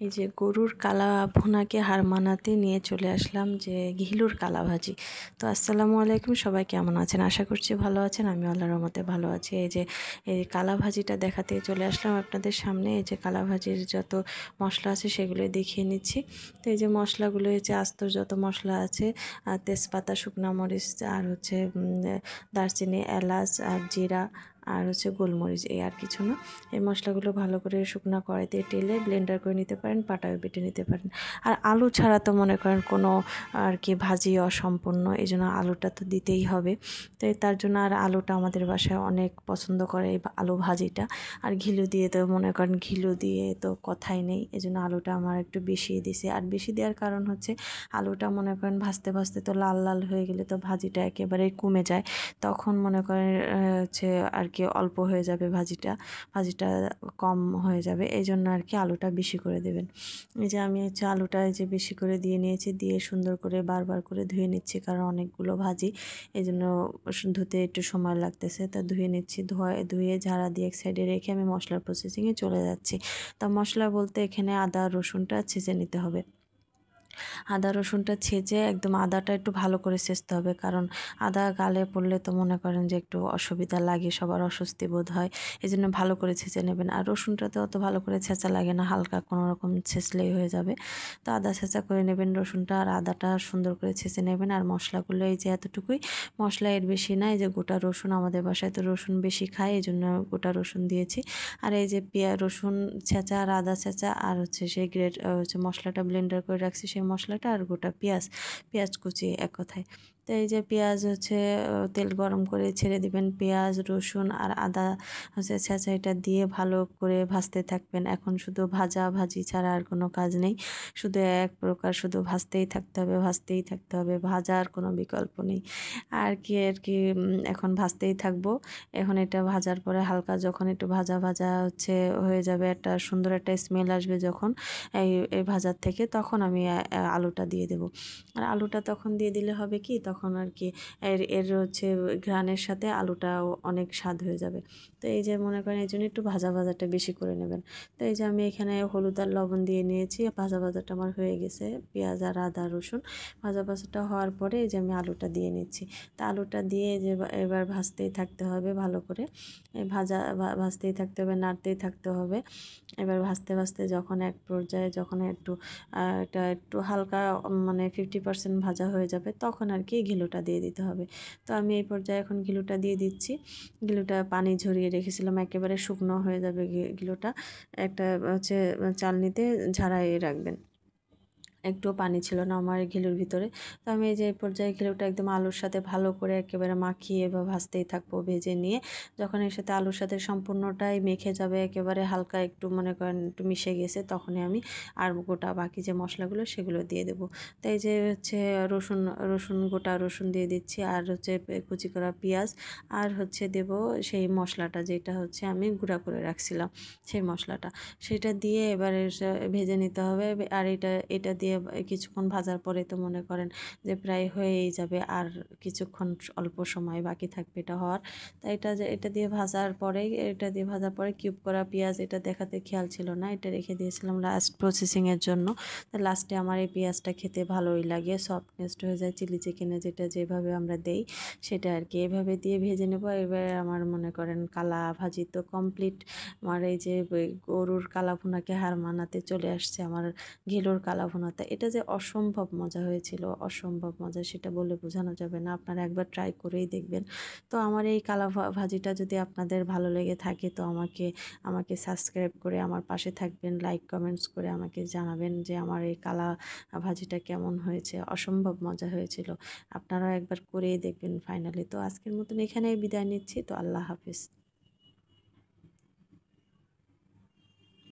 এই যে গরুর কালা ভুনাকে হার মানাতে নিয়ে চলে আসলাম যে ঘিলুর কালা ভাজি। তো আসসালামু আলাইকুম, সবাই কেমন আছেন? আশা করছি ভালো আছেন। আমি আল্লাহর রহমতে ভালো আছি। এই কালা ভাজিটা দেখাতে চলে আসলাম আপনাদের সামনে। এই যে কালা ভাজির যত মশলা আছে সেগুলো দেখিয়ে নিচ্ছি। তো এই যে মশলাগুলো হচ্ছে আস্ত যত মশলা আছে, তেজপাতা, শুকনা মরিচ, আর হচ্ছে দারচিনি, এলাচ, আর জিরা, আর হচ্ছে গোলমরিচ, এই আর কিছু না। এই মশলাগুলো ভালো করে শুকনো কড়াইতে টেলে ব্লেন্ডার করে নিতে পারেন, পাটায় বেটে নিতে পারেন। আর আলু ছাড়া তো মনে করেন কোনো আর কি ভাজি অসম্পূর্ণ, এই জন্য আলুটা তো দিতেই হবে। তো তার জন্য আর আলুটা আমাদের বাসায় অনেক পছন্দ করে এই আলু ভাজিটা। আর ঘিলু দিয়ে তো মনে করেন ঘিলু দিয়ে তো কথাই নেই, এই জন্য আলুটা আমার একটু বেশি দিছে। আর বেশি দেওয়ার কারণ হচ্ছে আলুটা মনে করেন ভাজতে ভাজতে তো লাল লাল হয়ে গেলে তো ভাজিটা একেবারেই কমে যায়। তখন মনে করেন হচ্ছে আর কি অল্প হয়ে যাবে ভাজিটা কম হয়ে যাবে, এই জন্য আর কি আলুটা বেশি করে দেবেন। এই যে আমি হচ্ছে আলুটা এই যে বেশি করে দিয়ে নিয়েছি, দিয়ে সুন্দর করে বারবার করে ধুয়ে নিচ্ছি, কারণ অনেকগুলো ভাজি, এই জন্য ধুতে একটু সময় লাগতেছে। তা ধুয়ে নিচ্ছি, ধুয়ে ঝাড়া দিয়ে এক সাইডে রেখে আমি মশলার প্রসেসিংয়ে চলে যাচ্ছি। তা মশলা বলতে এখানে আদা রসুনটা ছেঁচে নিতে হবে। আদা রসুনটা ছেঁচে একদম আদাটা একটু ভালো করে ছেঁচতে হবে, কারণ আদা গালে পড়লে তো মনে করেন যে একটু অসুবিধা লাগে, সবার অস্বস্তি বোধ হয়, এই জন্য ভালো করে ছেঁচে নেবেন। আর রসুনটাতে অত ভালো করে ছেঁচা লাগে না, হালকা কোনো রকম ছেঁচলেই হয়ে যাবে। তো আদা ছেঁচা করে নেবেন রসুনটা, আর আদাটা সুন্দর করে ছেঁচে নেবেন। আর মশলাগুলো এই যে এতটুকুই মশলা, এর বেশি না। এই যে গোটা রসুন, আমাদের বাসায় তো রসুন বেশি খায়, এই জন্য গোটা রসুন দিয়েছি। আর এই যে রসুন ছেঁচা আর আদা ছেঁচা, আর হচ্ছে সেই হচ্ছে মশলাটা ব্লেন্ডার করে রাখছি সেই মশলাটা, আর গোটা পেঁয়াজ কুচি, এক কথায়। তো এই যে পেঁয়াজ হচ্ছে তেল গরম করে ছেড়ে দিবেন, পেঁয়াজ, রসুন আর আদা হচ্ছে ছেঁচা, এটা দিয়ে ভালো করে ভাজতে থাকবেন। এখন শুধু ভাজি ছাড়া আর কোনো কাজ নেই, শুধু এক প্রকার শুধু ভাজতেই থাকতে হবে, ভাজতেই থাকতে হবে, ভাজার কোনো বিকল্প নেই। আর কি এখন ভাজতেই থাকবো। এখন এটা ভাজার পরে হালকা যখন একটু ভাজা ভাজা হচ্ছে হয়ে যাবে, একটা সুন্দর একটা স্মেল আসবে যখন এই ভাজার থেকে, তখন আমি আলুটা দিয়ে দেব। আর আলুটা তখন দিয়ে দিলে হবে কি, তখন আর কি এর হচ্ছে ঘ্রাণের সাথে আলুটাও অনেক স্বাদ হয়ে যাবে। তো এই যে মনে করেন এই জন্য একটু ভাজাটা বেশি করে নেবেন। তো এই যে আমি এখানে হলুদ আর লবণ দিয়ে নিয়েছি, ভাজাটা আমার হয়ে গেছে। পেঁয়াজ আর আদা রসুন ভাজাটা হওয়ার পরে এই যে আমি আলুটা দিয়ে নিচ্ছি। তা আলুটা দিয়ে যে এবার ভাজতেই থাকতে হবে ভালো করে, ভাজতেই থাকতে হবে, নাড়তেই থাকতে হবে। এবার ভাজতে ভাজতে যখন এক পর্যায়ে যখন এটা একটু হালকা মানে 50% ভাজা হয়ে যাবে, তখন আর কি ঘিলুটা দিয়ে দিতে হবে। তো আমি এই পর্যায়ে এখন ঘিলুটা দিয়ে দিচ্ছি। ঘিলুটা পানি ঝরিয়ে রেখেছিলাম, একেবারে শুকনো হয়ে যাবে ঘিলুটা। একটা হচ্ছে চালনিতে ঝাড়াইয়ে রাখবেন, একটুও পানি ছিল না আমার ঘিলুর ভিতরে। তো আমি এই যে এই পর্যায়ে ঘিলুটা একদম আলুর সাথে ভালো করে একেবারে মাখিয়ে বা ভাজতেই থাকবো, ভেজে নিয়ে যখন এর সাথে আলুর সাথে সম্পূর্ণটাই মেখে যাবে, একেবারে হালকা একটু মনে করেন একটু মিশে গেছে, তখনই আমি আর গোটা বাকি যে মশলাগুলো সেগুলো দিয়ে দেবো। তো এই যে হচ্ছে গোটা রসুন দিয়ে দিচ্ছি, আর হচ্ছে কুচি করা পেঁয়াজ, আর হচ্ছে দেব সেই মশলাটা যেটা হচ্ছে আমি গুঁড়া করে রাখছিলাম, সেই মশলাটা, সেটা দিয়ে এবারে ভেজে নিতে হবে। আর এটা দিয়ে কিছুক্ষণ ভাজার পরে তো মনে করেন যে প্রায় হয়েই যাবে, আর কিছুক্ষণ অল্প সময় বাকি থাকবে এটা হওয়ার। তাই এটা দিয়ে ভাজার পরে কিউব করা পেঁয়াজ, এটা দেখাতে খেয়াল ছিল না, এটা রেখে দিয়েছিলাম লাস্ট প্রসেসিংয়ের জন্য। তা লাস্টে আমার এই পেঁয়াজটা খেতে ভালোই লাগে, সফটনেসড হয়ে যায়, চিলি চিকেনে যেটা যেভাবে আমরা দেই সেটা আর কি। এভাবে দিয়ে ভেজে নেব। এবার আমার মনে করেন কালা ভাজি তো কমপ্লিট। আমার এই যে গরুর কালা ভুনাকে হার মানাতে চলে আসছে আমার ঘিলুর কালা ভুনাতে। এটা যে অসম্ভব মজা হয়েছিল, অসম্ভব মজা, সেটা বলে বোঝানো যাবে না, আপনারা একবার ট্রাই করেই দেখবেন। তো আমার এই কালা ভাজিটা যদি আপনাদের ভালো লেগে থাকে, তো আমাকে সাবস্ক্রাইব করে আমার পাশে থাকবেন, লাইক কমেন্টস করে আমাকে জানাবেন যে আমার এই কালা ভাজিটা কেমন হয়েছে। অসম্ভব মজা হয়েছিল, আপনারাও একবার করেই দেখবেন ফাইনালি। তো আজকের মতন এখানেই বিদায় নিচ্ছি। তো আল্লাহ হাফিজ।